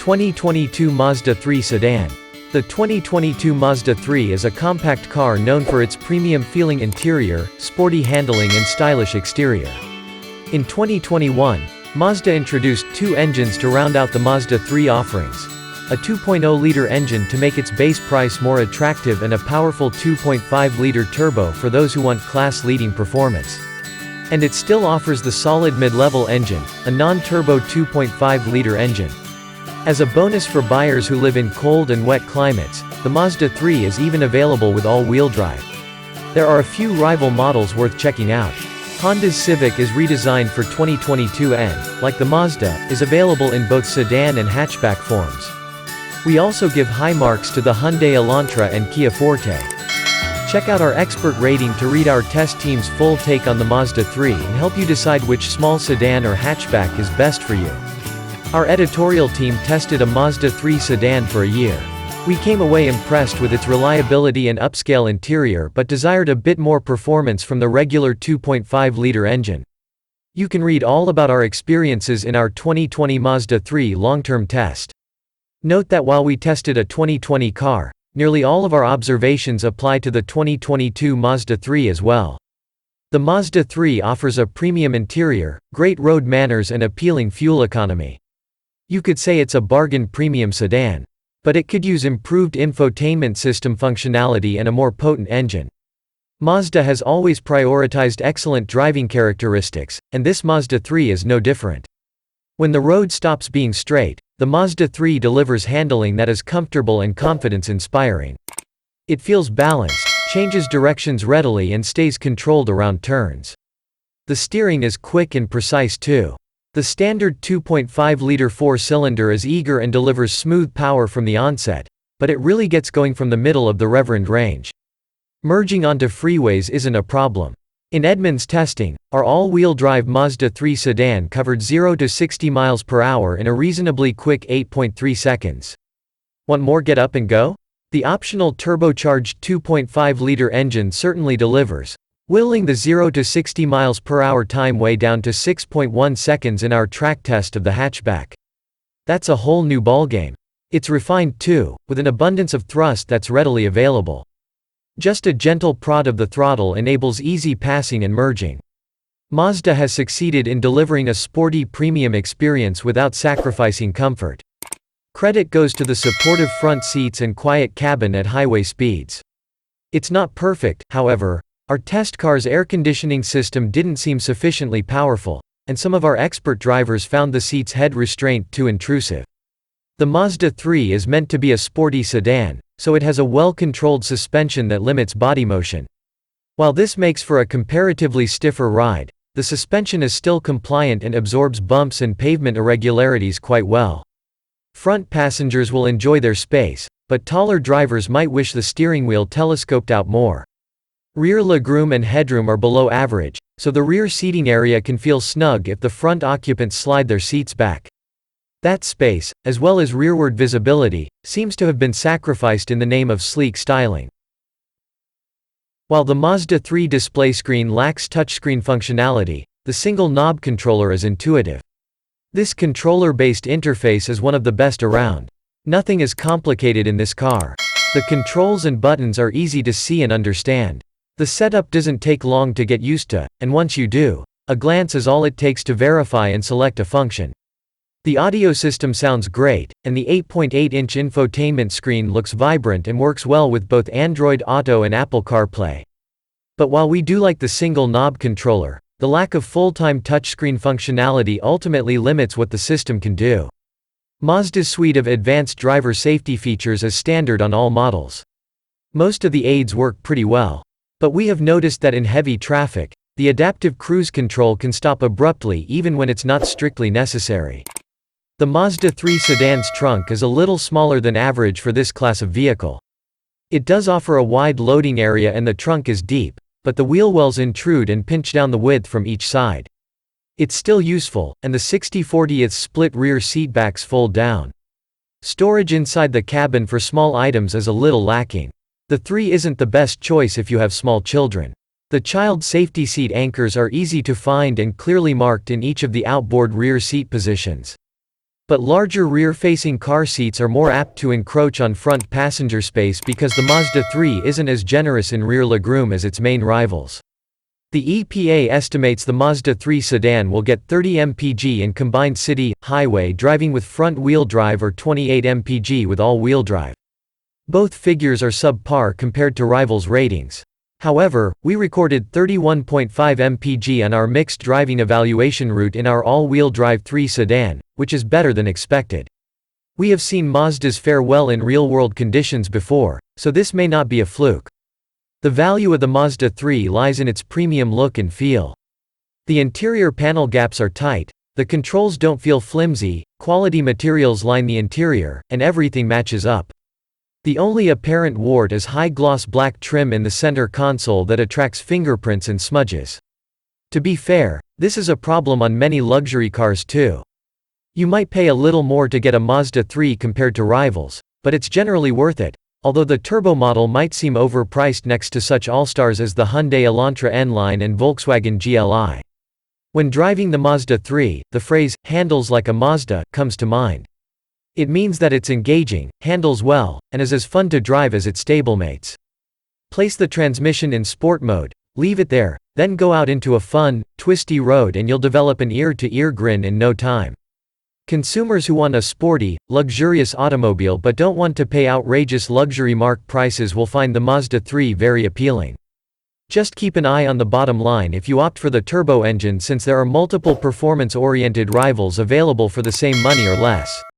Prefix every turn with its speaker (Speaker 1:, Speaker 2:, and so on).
Speaker 1: 2022 Mazda 3 Sedan. The 2022 Mazda 3 is a compact car known for its premium-feeling interior, sporty handling and stylish exterior. In 2021, Mazda introduced two engines to round out the Mazda 3 offerings. A 2.0-liter engine to make its base price more attractive and a powerful 2.5-liter turbo for those who want class-leading performance. And it still offers the solid mid-level engine, a non-turbo 2.5-liter engine. As a bonus for buyers who live in cold and wet climates, the Mazda 3 is even available with all-wheel drive. There are a few rival models worth checking out. Honda's Civic is redesigned for 2022 and, like the Mazda, is available in both sedan and hatchback forms. We also give high marks to the Hyundai Elantra and Kia Forte. Check out our expert rating to read our test team's full take on the Mazda 3 and help you decide which small sedan or hatchback is best for you. Our editorial team tested a Mazda 3 sedan for a year. We came away impressed with its reliability and upscale interior but desired a bit more performance from the regular 2.5-liter engine. You can read all about our experiences in our 2020 Mazda 3 long-term test. Note that while we tested a 2020 car, nearly all of our observations apply to the 2022 Mazda 3 as well. The Mazda 3 offers a premium interior, great road manners and appealing fuel economy. You could say it's a bargain premium sedan. But it could use improved infotainment system functionality and a more potent engine. Mazda has always prioritized excellent driving characteristics, and this Mazda 3 is no different. When the road stops being straight, the Mazda 3 delivers handling that is comfortable and confidence-inspiring. It feels balanced, changes directions readily and stays controlled around turns. The steering is quick and precise too. The standard 2.5-liter four-cylinder is eager and delivers smooth power from the onset, but it really gets going from the middle of the reverend range. Merging onto freeways isn't a problem. In Edmunds testing, our all-wheel drive Mazda 3 sedan covered 0 to 60 miles per hour in a reasonably quick 8.3 seconds. Want more get up and go? The optional turbocharged 2.5-liter engine certainly delivers, whittling the 0 to 60 miles per hour time way down to 6.1 seconds in our track test of the hatchback. That's a whole new ballgame. It's refined too, with an abundance of thrust that's readily available. Just a gentle prod of the throttle enables easy passing and merging. Mazda has succeeded in delivering a sporty premium experience without sacrificing comfort. Credit goes to the supportive front seats and quiet cabin at highway speeds. It's not perfect, however. Our test car's air conditioning system didn't seem sufficiently powerful, and some of our expert drivers found the seat's head restraint too intrusive. The Mazda 3 is meant to be a sporty sedan, so it has a well-controlled suspension that limits body motion. While this makes for a comparatively stiffer ride, the suspension is still compliant and absorbs bumps and pavement irregularities quite well. Front passengers will enjoy their space, but taller drivers might wish the steering wheel telescoped out more. Rear legroom and headroom are below average, so the rear seating area can feel snug if the front occupants slide their seats back. That space, as well as rearward visibility, seems to have been sacrificed in the name of sleek styling. While the Mazda 3 display screen lacks touchscreen functionality, the single knob controller is intuitive. This controller-based interface is one of the best around. Nothing is complicated in this car. The controls and buttons are easy to see and understand. The setup doesn't take long to get used to, and once you do, a glance is all it takes to verify and select a function. The audio system sounds great, and the 8.8-inch infotainment screen looks vibrant and works well with both Android Auto and Apple CarPlay. But while we do like the single knob controller, the lack of full-time touchscreen functionality ultimately limits what the system can do. Mazda's suite of advanced driver safety features is standard on all models. Most of the aids work pretty well. But we have noticed that in heavy traffic, the adaptive cruise control can stop abruptly even when it's not strictly necessary. The Mazda 3 sedan's trunk is a little smaller than average for this class of vehicle. It does offer a wide loading area and the trunk is deep, but the wheel wells intrude and pinch down the width from each side. It's still useful, and the 60/40 split rear seatbacks fold down. Storage inside the cabin for small items is a little lacking. The 3 isn't the best choice if you have small children. The child safety seat anchors are easy to find and clearly marked in each of the outboard rear seat positions. But larger rear-facing car seats are more apt to encroach on front passenger space because the Mazda 3 isn't as generous in rear legroom as its main rivals. The EPA estimates the Mazda 3 sedan will get 30 mpg in combined city, highway driving with front-wheel drive or 28 mpg with all-wheel drive. Both figures are subpar compared to rivals' ratings. However, we recorded 31.5 mpg on our mixed driving evaluation route in our all-wheel drive 3 sedan, which is better than expected. We have seen Mazdas fare well in real-world conditions before, so this may not be a fluke. The value of the Mazda 3 lies in its premium look and feel. The interior panel gaps are tight, the controls don't feel flimsy, quality materials line the interior, and everything matches up. The only apparent wart is high-gloss black trim in the center console that attracts fingerprints and smudges. To be fair, this is a problem on many luxury cars too. You might pay a little more to get a Mazda 3 compared to rivals, but it's generally worth it, although the turbo model might seem overpriced next to such all-stars as the Hyundai Elantra N-Line and Volkswagen GLI. When driving the Mazda 3, the phrase, "handles like a Mazda," comes to mind. It means that it's engaging, handles well, and is as fun to drive as its stablemates. Place the transmission in sport mode, leave it there, then go out into a fun, twisty road and you'll develop an ear-to-ear grin in no time. Consumers who want a sporty, luxurious automobile but don't want to pay outrageous luxury marque prices will find the Mazda 3 very appealing. Just keep an eye on the bottom line if you opt for the turbo engine, since there are multiple performance-oriented rivals available for the same money or less.